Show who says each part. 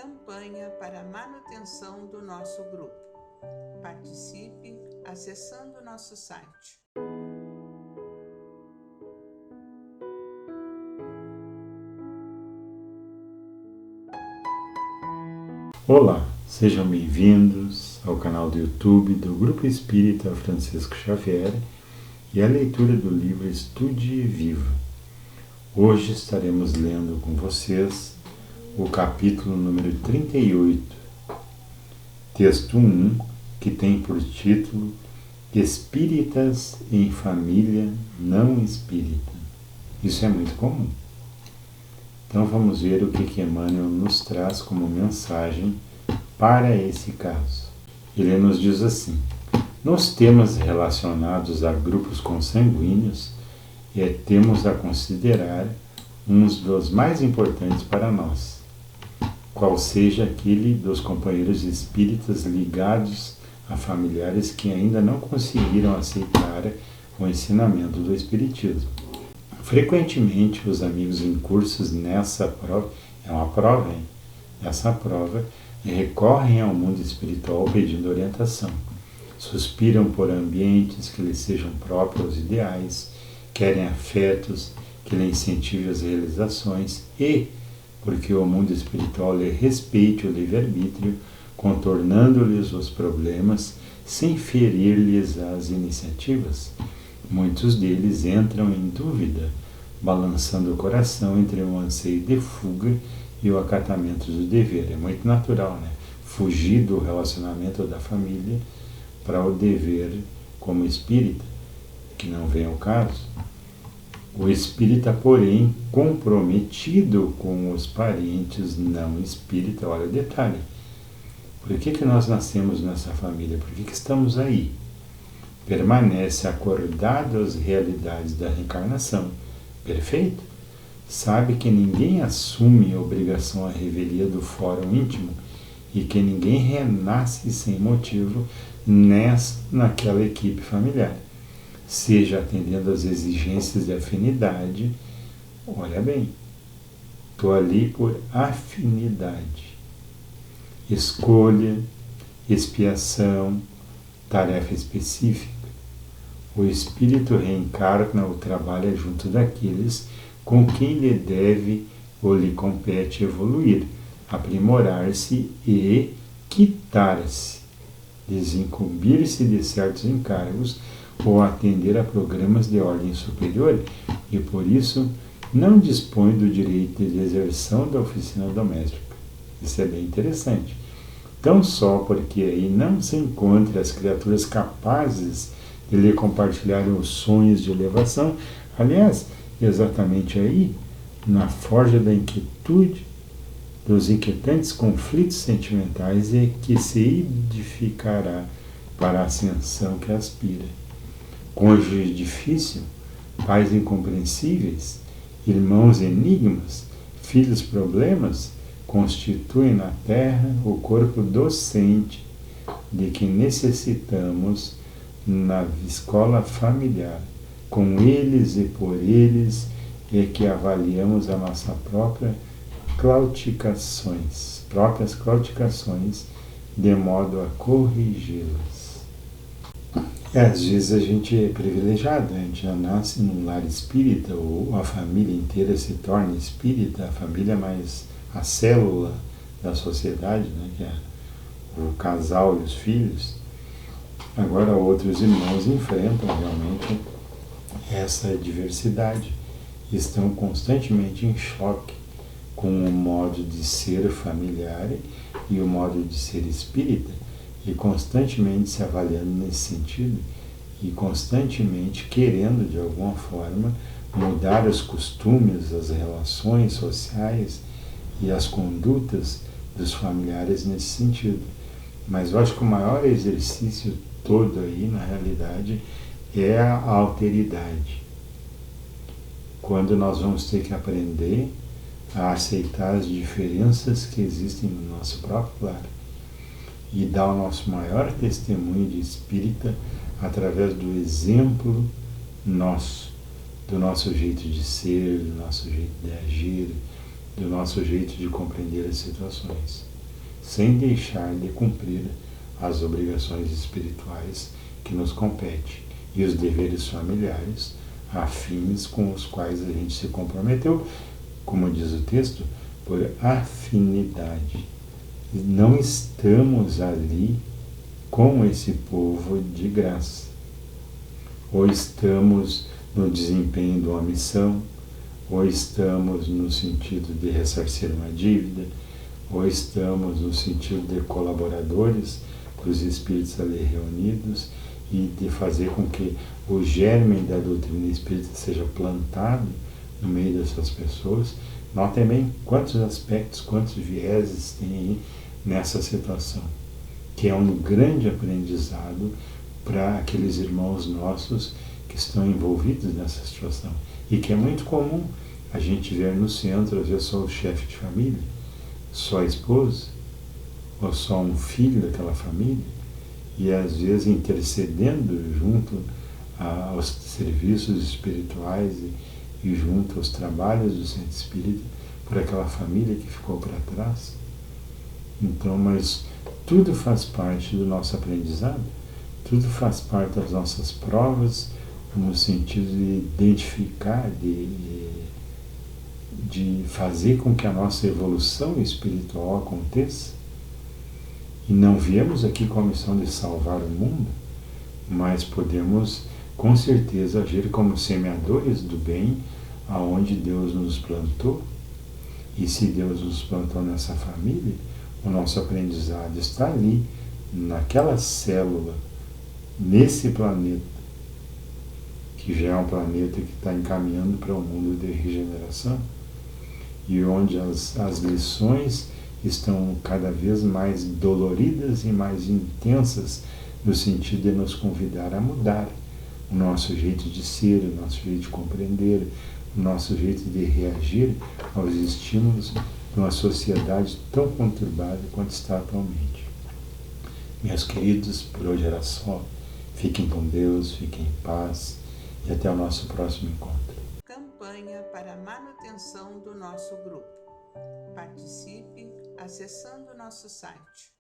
Speaker 1: campanha para a manutenção do nosso grupo. Participe acessando nosso site.
Speaker 2: Olá, sejam bem-vindos ao canal do YouTube do Grupo Espírita Francisco Xavier e a leitura do livro Estude e Viva. Hoje estaremos lendo com vocês o capítulo número 38, texto 1, que tem por título Espíritas em Família Não Espírita. Isso é muito comum. Então vamos ver o que Emmanuel nos traz como mensagem para esse caso. Ele nos diz assim: nos temas relacionados a grupos consanguíneos, temos a considerar uns dos mais importantes para nós, qual seja aquele dos companheiros espíritas ligados a familiares que ainda não conseguiram aceitar o ensinamento do Espiritismo. Frequentemente, os amigos em cursos nessa prova, essa prova, recorrem ao mundo espiritual pedindo orientação. Suspiram por ambientes que lhes sejam próprios aos ideais, querem afetos que lhe incentivem as realizações e, porque o mundo espiritual lhe respeite o livre-arbítrio, contornando-lhes os problemas sem ferir-lhes as iniciativas, muitos deles entram em dúvida, balançando o coração entre um anseio de fuga e o acatamento do dever. É muito natural, né? Fugir do relacionamento da família para o dever como espírita, que não vem ao caso. O espírita, porém, comprometido com os parentes não espírita, olha o detalhe. Por que nós nascemos nessa família? Por que estamos aí? Permanece acordado às realidades da reencarnação. Perfeito? Sabe que ninguém assume a obrigação à revelia do fórum íntimo e que ninguém renasce sem motivo naquela equipe familiar, seja atendendo às exigências de afinidade. Olha bem, estou ali por afinidade, escolha, expiação, tarefa específica. O espírito reencarna ou trabalha junto daqueles com quem lhe deve ou lhe compete evoluir, aprimorar-se e quitar-se, desincumbir-se de certos encargos ou atender a programas de ordem superior e, por isso, não dispõe do direito de exerção da oficina doméstica. Isso é bem interessante. Tão só porque aí não se encontram as criaturas capazes de lhe compartilharem os sonhos de elevação. Aliás, exatamente aí, na forja da inquietude, dos inquietantes conflitos sentimentais, é que se edificará para a ascensão que aspira. Cônjuge difícil, pais incompreensíveis, irmãos enigmas, filhos problemas, constituem na Terra o corpo docente de que necessitamos na escola familiar. Com eles e por eles é que avaliamos a nossa próprias claudicações, de modo a corrigi-las. Às vezes a gente é privilegiado, a gente já nasce num lar espírita, ou a família inteira se torna espírita, a família mais a célula da sociedade, né, que é o casal e os filhos. Agora outros irmãos enfrentam realmente essa diversidade, estão constantemente em choque com o modo de ser familiar e o modo de ser espírita, e constantemente se avaliando nesse sentido e constantemente querendo de alguma forma mudar os costumes, as relações sociais e as condutas dos familiares nesse sentido. Mas eu acho que o maior exercício todo aí, na realidade, é a alteridade. Quando nós vamos ter que aprender a aceitar as diferenças que existem no nosso próprio lar e dar o nosso maior testemunho de espírita através do exemplo nosso, do nosso jeito de ser, do nosso jeito de agir, do nosso jeito de compreender as situações. sem deixar de cumprir as obrigações espirituais que nos competem e os deveres familiares, afins com os quais a gente se comprometeu, como diz o texto, por afinidade. Não estamos ali com esse povo de graça. Ou estamos no desempenho de uma missão, ou estamos no sentido de ressarcir uma dívida, ou estamos no sentido de colaboradores dos espíritos ali reunidos e de fazer com que o germe da doutrina espírita seja plantado no meio dessas pessoas. Notem bem quantos aspectos, quantos vieses tem aí nessa situação, que é um grande aprendizado para aqueles irmãos nossos que estão envolvidos nessa situação. E que é muito comum a gente ver no centro, às vezes só o chefe de família, só a esposa, ou só um filho daquela família, e às vezes intercedendo junto aos serviços espirituais e junto aos trabalhos do centro espírita por aquela família que ficou para trás. Então, mas tudo faz parte do nosso aprendizado, tudo faz parte das nossas provas, no sentido de identificar, de fazer com que a nossa evolução espiritual aconteça. E não viemos aqui com a missão de salvar o mundo, mas podemos com certeza agir como semeadores do bem aonde Deus nos plantou. E se Deus nos plantou nessa família, o nosso aprendizado está ali, naquela célula, nesse planeta, que já é um planeta que está encaminhando para um mundo de regeneração, e onde as lições estão cada vez mais doloridas e mais intensas, no sentido de nos convidar a mudar o nosso jeito de ser, o nosso jeito de compreender, o nosso jeito de reagir aos estímulos de uma sociedade tão conturbada quanto está atualmente. Meus queridos, por hoje era só. Fiquem com Deus, fiquem em paz e até o nosso próximo encontro.
Speaker 1: Campanha para a manutenção do nosso grupo. Participe acessando nosso site